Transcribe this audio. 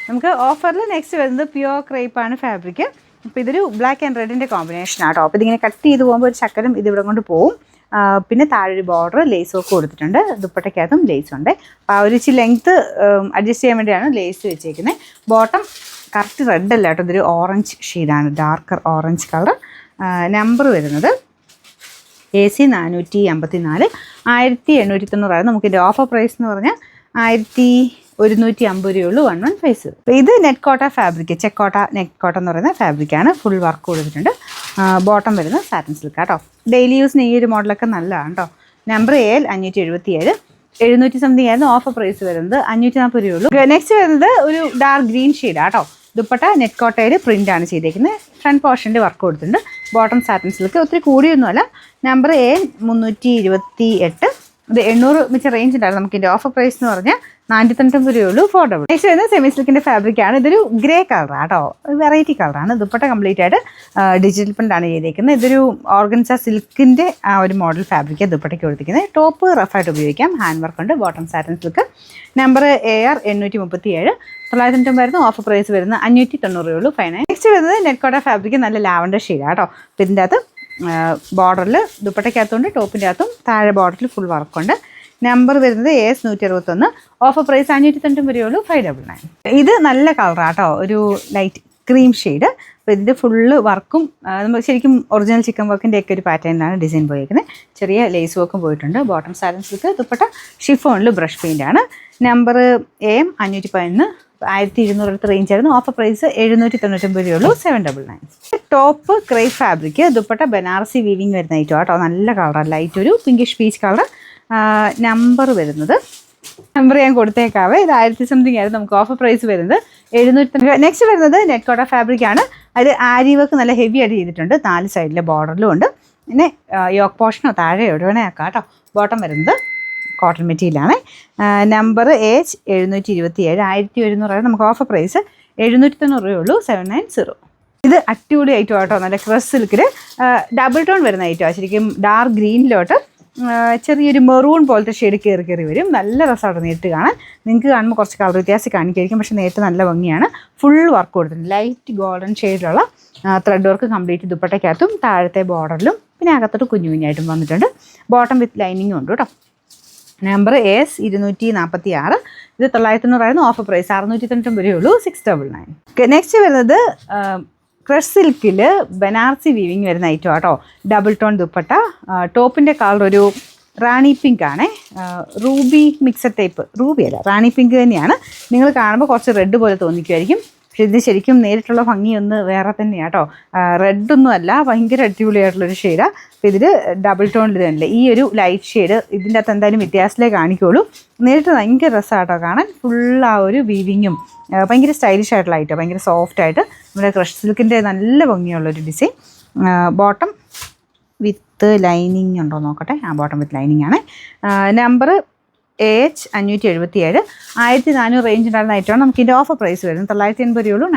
നമുക്ക് ഓഫറിൽ നെക്സ്റ്റ് വരുന്നത് പ്യുവർ ക്രേപ്പാണ് ഫാബ്രിക്. അപ്പോൾ ഇതൊരു ബ്ലാക്ക് ആൻഡ് റെഡിൻ്റെ കോമ്പിനേഷൻ ആട്ടോ. അപ്പോൾ ഇതിങ്ങനെ കട്ട് ചെയ്ത് പോകുമ്പോൾ ഒരു ശക്കലം ഇതിവിടെ കൊണ്ട് പോകും. പിന്നെ താഴെ ഒരു ബോർഡർ ലേസ് ഒക്കെ കൊടുത്തിട്ടുണ്ട്. ദുപ്പട്ടയ്ക്കകത്തും ലേസ് ഉണ്ട്. അപ്പോൾ ആ ഒരു ഇച്ചിരി ലെങ്ത്ത് അഡ്ജസ്റ്റ് ചെയ്യാൻ വേണ്ടിയാണ് ലേസ് വെച്ചേക്കുന്നത്. ബോട്ടം കറക്റ്റ് റെഡ് അല്ല കേട്ടോ, ഇതൊരു ഓറഞ്ച് ഷെയ്ഡാണ്, ഡാർക്കർ ഓറഞ്ച് കളർ. നമ്പർ വരുന്നത് AC 454, 1890. നമുക്കിൻ്റെ ഓഫർ പ്രൈസ് എന്ന് പറഞ്ഞാൽ 1150 രൂപയുള്ളൂ. 1150. അപ്പോൾ ഇത് നെറ്റ് കോട്ട ഫാബ്രിക്, ചെക്കോട്ട നെറ്റ് കോട്ട എന്ന് പറയുന്ന ഫാബ്രിക്കാണ്. ഫുൾ വർക്ക് കൊടുത്തിട്ടുണ്ട്. ബോട്ടം വരുന്നത് സാറ്റിൻ സിൽക്ക് കേട്ടോ. ഡെയിലി യൂസിന് ഈ ഒരു മോഡലൊക്കെ നല്ലതാണ് കേട്ടോ. നമ്പർ AL 577, 700 സംതിങ് ആയിരുന്നു. ഓഫർ പ്രൈസ് വരുന്നത് 540 രൂപയുള്ളൂ. നെക്സ്റ്റ് വരുന്നത് ഒരു ഡാർക്ക് ഗ്രീൻ ഷെയ്ഡാണ് കേട്ടോ. ദുപ്പട്ട നെറ്റ് കോട്ടയിൽ പ്രിൻ്റ് ആണ് ചെയ്തേക്കുന്നത്. ഫ്രണ്ട് പോർഷൻ്റെ വർക്ക് കൊടുത്തിട്ടുണ്ട്. ബോട്ടം സാറ്റിൻ സിൽക്ക്, ഒത്തിരി കൂടിയൊന്നുമല്ല. Number AL 328. ഇത് 800 മിച്ച റേഞ്ച് ഉണ്ടായിരുന്നു. നമുക്ക് ഇതിൻ്റെ ഓഫർ പ്രൈസ് എന്ന് പറഞ്ഞാൽ 490 രൂപയുള്ളൂ. അഫോർഡബിൾ. നെക്സ്റ്റ് വരുന്നത് സെമി സിൽക്കിൻ്റെ ഫാബ്രിക്കാണ്. ഇതൊരു ഗ്രേ കളറാണ് കേട്ടോ, വെറൈറ്റി കളറാണ്. ദുപ്പട്ട കംപ്ലീറ്റ് ആയിട്ട് ഡിജിറ്റൽ പ്രിൻ്റാണ് ചെയ്തേക്കുന്നത്. ഇതൊരു ഓർഗൻസ സിൽക്കിൻ്റെ ആ ഒരു മോഡൽ ഫാബ്രിക്ക് ദുപ്പട്ടയ്ക്ക് കൊടുത്തിരിക്കുന്നത്. ടോപ്പ് റഫായിട്ട് ഉപയോഗിക്കാം. ഹാൻഡ് വർക്ക് ഉണ്ട്. Bottom satin silk. Number AR 837, 990. Offer price വരുന്നത് 590 രൂപയുള്ളൂ. ഫൈനൽ. നെക്സ്റ്റ് വരുന്നത് നെറ്റ് കോട്ട ഫാബ്രിക്ക്, നല്ല ലാവൻഡർ ഷെയ്ഡാണ് കേട്ടോ. അപ്പോൾ ഇതിൻ്റെ അകത്ത് ബോർഡറിൽ ദുപ്പട്ടയ്ക്കകത്തുണ്ട്, ടോപ്പിൻ്റെ അകത്തും താഴെ ബോർഡറിൽ ഫുൾ വർക്കുണ്ട്. നമ്പർ വരുന്നത് AS 161. ഓഫർ പ്രൈസ് 590 രൂപയുള്ളൂ. 599. ഇത് നല്ല കളറാണ് കേട്ടോ, ഒരു ലൈറ്റ് ക്രീം ഷെയ്ഡ്. അപ്പോൾ ഇതിൻ്റെ ഫുള്ള് വർക്കും നമ്മൾ ശരിക്കും ഒറിജിനൽ ചിക്കൻ വർക്കിൻ്റെ ഒക്കെ ഒരു പാറ്റേണിലാണ് ഡിസൈൻ പോയിരിക്കുന്നത്. ചെറിയ ലേസ് വർക്കും പോയിട്ടുണ്ട്. Bottom satin silk. ദുപ്പട്ട ഷിഫോണിൽ ബ്രഷ് പെയിൻ്റാണ്. നമ്പർ AM 511, 1200 അടുത്ത് റേഞ്ച് ആയിരുന്നു. ഓഫർ പ്രൈസ് 799 രൂപയുള്ളൂ. 799. Top crepe fabric, dupatta Banarasi weaving വരുന്ന ഐറ്റം കേട്ടോ. നല്ല കളറാണ്, ലൈറ്റ് ഒരു പിങ്കിഷ് പീച്ച് കളർ. നമ്പർ വരുന്നത്, നമ്പർ ഞാൻ കൊടുത്തേക്കാവേ, ഇത് 1000 സംതിങ് ആയിരുന്നു. നമുക്ക് ഓഫർ പ്രൈസ് വരുന്നത് 790. നെക്സ്റ്റ് വരുന്നത് നെറ്റ് കോട്ട ഫാബ്രിക്കാണ്. അതിൽ ആരി വർക്ക് നല്ല ഹെവി ആയിട്ട് ചെയ്തിട്ടുണ്ട്. 4 സൈഡിലെ ബോർഡറിലും ഉണ്ട്. പിന്നെ യോക്ക് പോർഷനോ താഴെ എവിടെ വേണേ ആക്കാം കേട്ടോ. ബോട്ടം വരുന്നത് കോട്ടൺ മെറ്റീരിയലാണ്. Number AH 727, 1100. നമുക്ക് ഓഫർ പ്രൈസ് 790 രൂപയുള്ളൂ. 790. ഇത് അടിപൊളി ഐറ്റം കേട്ടോ, നല്ല ക്രഷ് സിൽക്കിൽ ഡബിൾ ടോൺ വരുന്ന ഐറ്റമാണ്. ശരിക്കും ഡാർക്ക് ഗ്രീനിലോട്ട് ചെറിയൊരു മെറൂൺ പോലത്തെ ഷെയ്ഡ് കയറി വരും. നല്ല രസമാണ് നേരിട്ട് കാണാൻ. നിങ്ങൾക്ക് കാണുമ്പോൾ കുറച്ച് കളർ വ്യത്യാസം കാണിക്കുമായിരിക്കും, പക്ഷേ നേരിട്ട് നല്ല ഭംഗിയാണ്. ഫുൾ വർക്ക് കൊടുത്തിട്ടുണ്ട്. ലൈറ്റ് ഗോൾഡൻ ഷെയ്ഡിലുള്ള ത്രെഡ് വർക്ക് കംപ്ലീറ്റ് ദുപ്പട്ടയ്ക്കകത്തും താഴത്തെ ബോർഡറിലും പിന്നെ അകത്തോട്ട് കുഞ്ഞു കുഞ്ഞായിട്ടും വന്നിട്ടുണ്ട്. ബോട്ടം വിത്ത് ലൈനിങ്ങും ഉണ്ട് കേട്ടോ. നമ്പർ AS 246, ഇത് 990. ഓഫർ പ്രൈസ് 690 രൂപയുള്ളൂ. 699. നെക്സ്റ്റ് വരുന്നത് ക്രഷ് സിൽക്കിൽ ബനാറസി വീവിങ് വരുന്ന ഐറ്റം കേട്ടോ. Double tone dupatta. ടോപ്പിൻ്റെ കളർ ഒരു റാണി പിങ്ക് ആണ്. റൂബി മിക്സഡ് ടൈപ്പ്, റൂബി അല്ല റാണി പിങ്ക് തന്നെയാണ്. നിങ്ങൾ കാണുമ്പോൾ കുറച്ച് റെഡ് പോലെ തോന്നിക്കുമായിരിക്കും, പക്ഷെ ഇത് ശരിക്കും നേരിട്ടുള്ള ഭംഗിയൊന്ന് വേറെ തന്നെയാണ് കേട്ടോ. റെഡൊന്നും അല്ല, ഭയങ്കര അടിപൊളിയായിട്ടുള്ളൊരു ഷെയ്ഡാണ്. അപ്പോൾ ഇതിൽ ഡബിൾ ടോണിൽ തന്നെ ഈ ഒരു ലൈറ്റ് ഷെയ്ഡ് ഇതിൻ്റെ അകത്ത് എന്തായാലും വ്യത്യാസത്തിലേ കാണിക്കുള്ളൂ. നേരിട്ട് ഭയങ്കര രസമാണ് കേട്ടോ കാണാൻ. ഫുൾ ആ ഒരു വീവിങ്ങും ഭയങ്കര സ്റ്റൈലിഷ് ആയിട്ടുള്ള ഐറ്റം, ഭയങ്കര സോഫ്റ്റ് ആയിട്ട് നമ്മുടെ ക്രഷ് സിൽക്കിൻ്റെ നല്ല ഭംഗിയുള്ളൊരു ഡിസൈൻ. ബോട്ടം വിത്ത് ലൈനിങ് ഉണ്ടോ നോക്കട്ടെ. ആ ബോട്ടം വിത്ത് ലൈനിങ് ആണ്. നമ്പർ AH 577, 1400 റേഞ്ച് ഉണ്ടായിരുന്ന ഐറ്റമാണ്. നമുക്ക് ഇതിൻ്റെ ഓഫർ പ്രൈസ് വരുന്നത് 980 രൂപയുള്ളൂ.